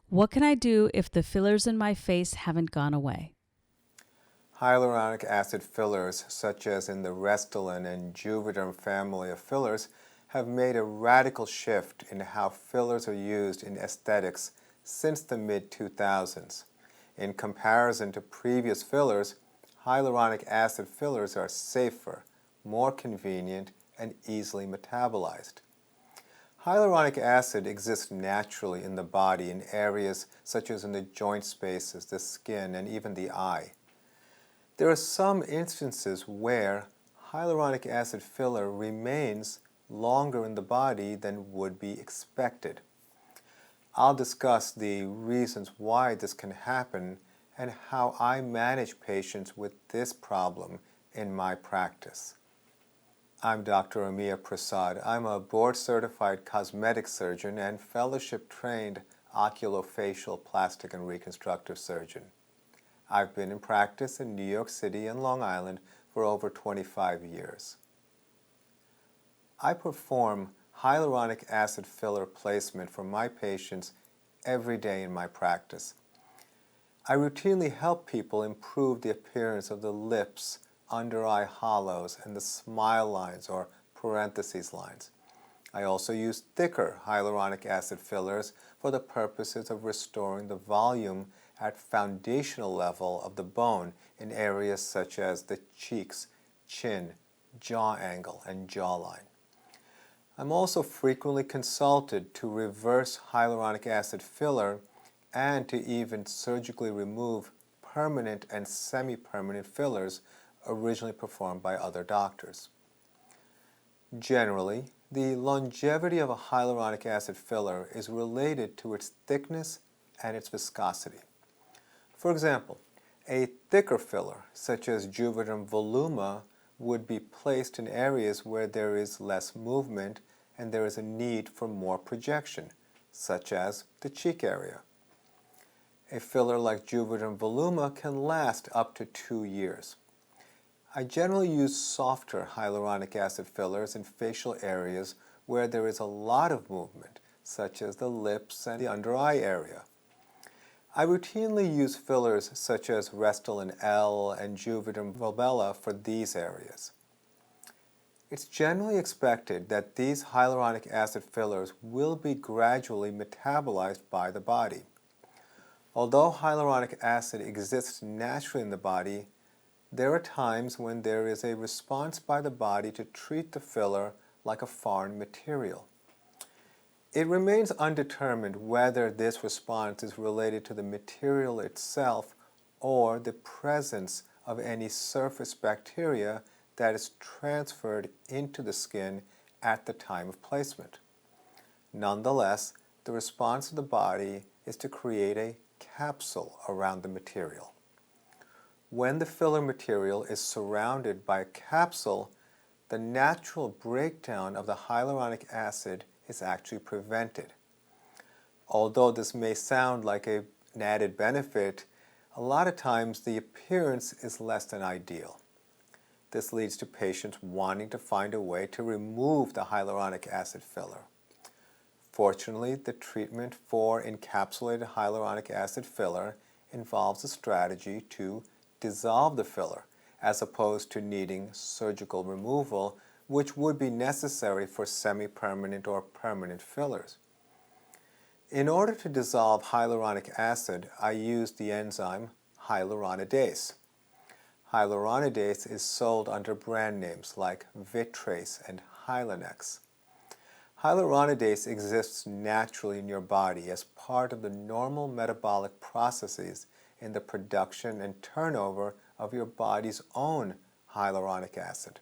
What can I do if the fillers in my face haven't gone away? Hyaluronic acid fillers, such as in the Restylane and Juvederm family of fillers, have made a radical shift in how fillers are used in aesthetics since the mid-2000s. In comparison to previous fillers, hyaluronic acid fillers are safer, more convenient, and easily metabolized. Hyaluronic acid exists naturally in the body in areas such as in the joint spaces, the skin, and even the eye. There are some instances where hyaluronic acid filler remains longer in the body than would be expected. I'll discuss the reasons why this can happen and how I manage patients with this problem in my practice. I'm Dr. Amiya Prasad. I'm a board-certified cosmetic surgeon and fellowship-trained oculofacial plastic and reconstructive surgeon. I've been in practice in New York City and Long Island for over 25 years. I perform hyaluronic acid filler placement for my patients every day in my practice. I routinely help people improve the appearance of the lips, under-eye hollows, and the smile lines or parentheses lines. I also use thicker hyaluronic acid fillers for the purposes of restoring the volume at foundational level of the bone in areas such as the cheeks, chin, jaw angle, and jawline. I'm also frequently consulted to reverse hyaluronic acid filler and to even surgically remove permanent and semi-permanent fillers originally performed by other doctors. Generally, the longevity of a hyaluronic acid filler is related to its thickness and its viscosity. For example, a thicker filler, such as Juvederm Voluma, would be placed in areas where there is less movement and there is a need for more projection, such as the cheek area. A filler like Juvederm Voluma can last up to 2 years. I generally use softer hyaluronic acid fillers in facial areas where there is a lot of movement, such as the lips and the under-eye area. I routinely use fillers such as Restylane L and Juvederm Volbella for these areas. It's generally expected that these hyaluronic acid fillers will be gradually metabolized by the body. Although hyaluronic acid exists naturally in the body, there are times when there is a response by the body to treat the filler like a foreign material. It remains undetermined whether this response is related to the material itself or the presence of any surface bacteria that is transferred into the skin at the time of placement. Nonetheless, the response of the body is to create a capsule around the material. When the filler material is surrounded by a capsule, the natural breakdown of the hyaluronic acid is actually prevented. Although this may sound like an added benefit, a lot of times the appearance is less than ideal. This leads to patients wanting to find a way to remove the hyaluronic acid filler. Fortunately, the treatment for encapsulated hyaluronic acid filler involves a strategy to dissolve the filler, as opposed to needing surgical removal, which would be necessary for semi-permanent or permanent fillers. In order to dissolve hyaluronic acid, I use the enzyme hyaluronidase. Hyaluronidase is sold under brand names like Vitrace and Hylenex. Hyaluronidase exists naturally in your body as part of the normal metabolic processes in the production and turnover of your body's own hyaluronic acid.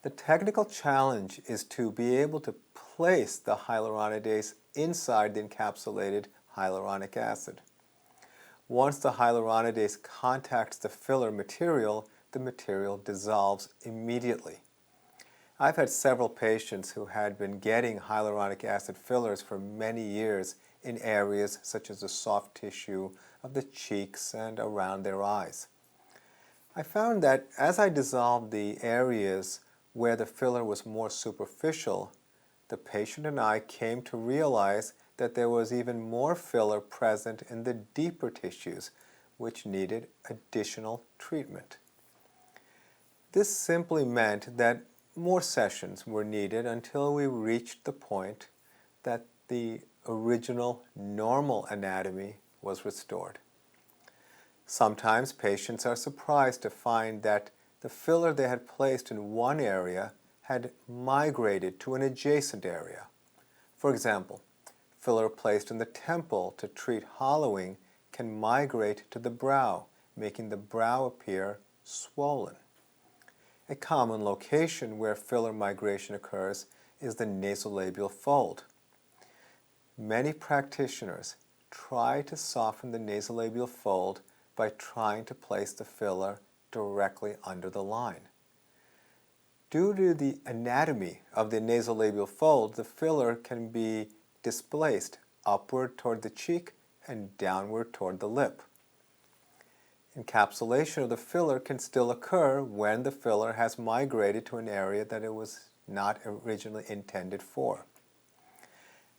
The technical challenge is to be able to place the hyaluronidase inside the encapsulated hyaluronic acid. Once the hyaluronidase contacts the filler material, the material dissolves immediately. I've had several patients who had been getting hyaluronic acid fillers for many years in areas such as the soft tissue of the cheeks and around their eyes. I found that as I dissolved the areas where the filler was more superficial, the patient and I came to realize that there was even more filler present in the deeper tissues, which needed additional treatment. This simply meant that more sessions were needed until we reached the point that the original normal anatomy was restored. Sometimes patients are surprised to find that the filler they had placed in one area had migrated to an adjacent area. For example, filler placed in the temple to treat hollowing can migrate to the brow, making the brow appear swollen. A common location where filler migration occurs is the nasolabial fold. Many practitioners try to soften the nasolabial fold by trying to place the filler directly under the line. Due to the anatomy of the nasolabial fold, the filler can be displaced upward toward the cheek and downward toward the lip. Encapsulation of the filler can still occur when the filler has migrated to an area that it was not originally intended for.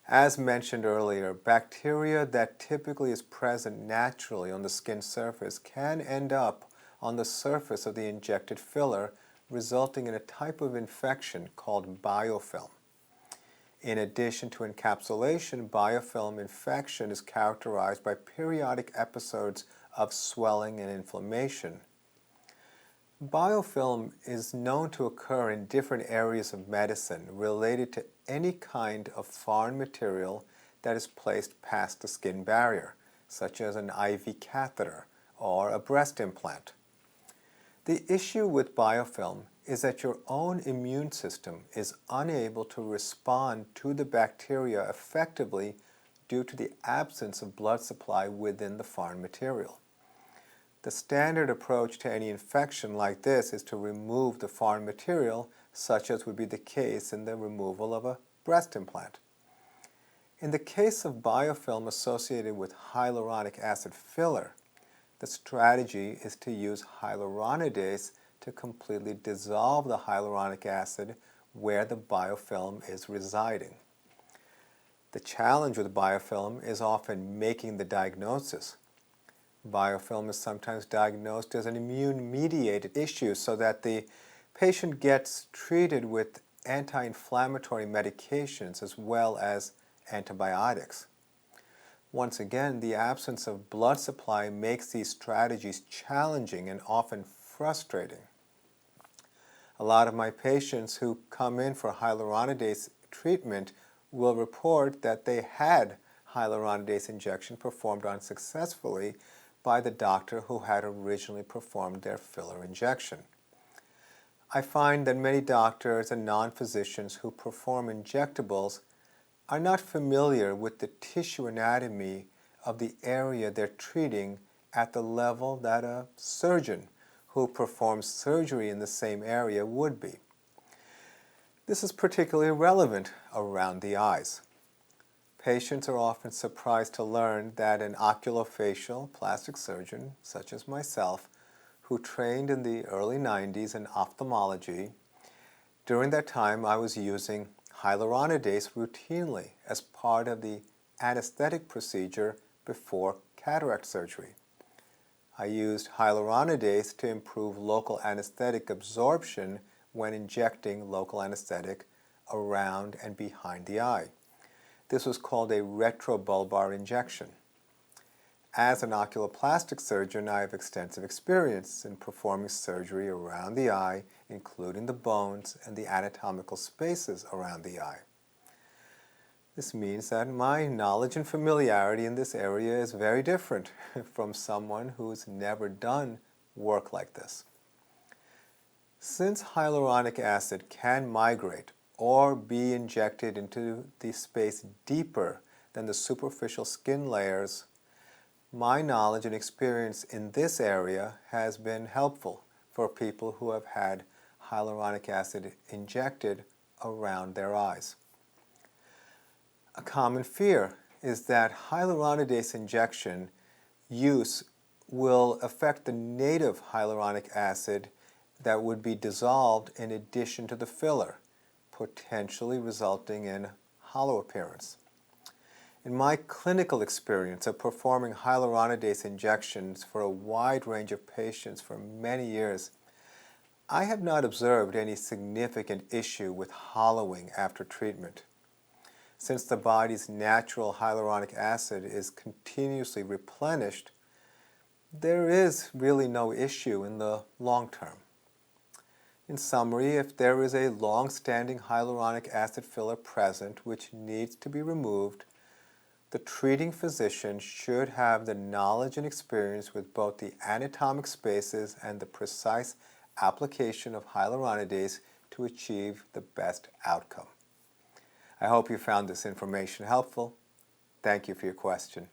As mentioned earlier, bacteria that typically is present naturally on the skin surface can end up on the surface of the injected filler, resulting in a type of infection called biofilm. In addition to encapsulation, biofilm infection is characterized by periodic episodes of swelling and inflammation. Biofilm is known to occur in different areas of medicine related to any kind of foreign material that is placed past the skin barrier, such as an IV catheter or a breast implant. The issue with biofilm is that your own immune system is unable to respond to the bacteria effectively due to the absence of blood supply within the foreign material. The standard approach to any infection like this is to remove the foreign material, such as would be the case in the removal of a breast implant. In the case of biofilm associated with hyaluronic acid filler, the strategy is to use hyaluronidase to completely dissolve the hyaluronic acid where the biofilm is residing. The challenge with biofilm is often making the diagnosis. Biofilm is sometimes diagnosed as an immune-mediated issue so that the patient gets treated with anti-inflammatory medications as well as antibiotics. Once again, the absence of blood supply makes these strategies challenging and often frustrating. A lot of my patients who come in for hyaluronidase treatment will report that they had hyaluronidase injection performed on successfully by the doctor who had originally performed their filler injection. I find that many doctors and non-physicians who perform injectables are not familiar with the tissue anatomy of the area they're treating at the level that a surgeon who performs surgery in the same area would be. This is particularly relevant around the eyes. Patients are often surprised to learn that an oculofacial plastic surgeon, such as myself, who trained in the early 90s in ophthalmology, during that time I was using hyaluronidase routinely as part of the anesthetic procedure before cataract surgery. I used hyaluronidase to improve local anesthetic absorption when injecting local anesthetic around and behind the eye. This was called a retrobulbar injection. As an oculoplastic surgeon, I have extensive experience in performing surgery around the eye, including the bones and the anatomical spaces around the eye. This means that my knowledge and familiarity in this area is very different from someone who's never done work like this. Since hyaluronic acid can migrate or be injected into the space deeper than the superficial skin layers, my knowledge and experience in this area has been helpful for people who have had hyaluronic acid injected around their eyes. A common fear is that hyaluronidase injection use will affect the native hyaluronic acid that would be dissolved in addition to the filler, potentially resulting in hollow appearance. In my clinical experience of performing hyaluronidase injections for a wide range of patients for many years, I have not observed any significant issue with hollowing after treatment. Since the body's natural hyaluronic acid is continuously replenished, there is really no issue in the long term. In summary, if there is a long-standing hyaluronic acid filler present which needs to be removed, the treating physician should have the knowledge and experience with both the anatomic spaces and the precise application of hyaluronidase to achieve the best outcome. I hope you found this information helpful. Thank you for your question.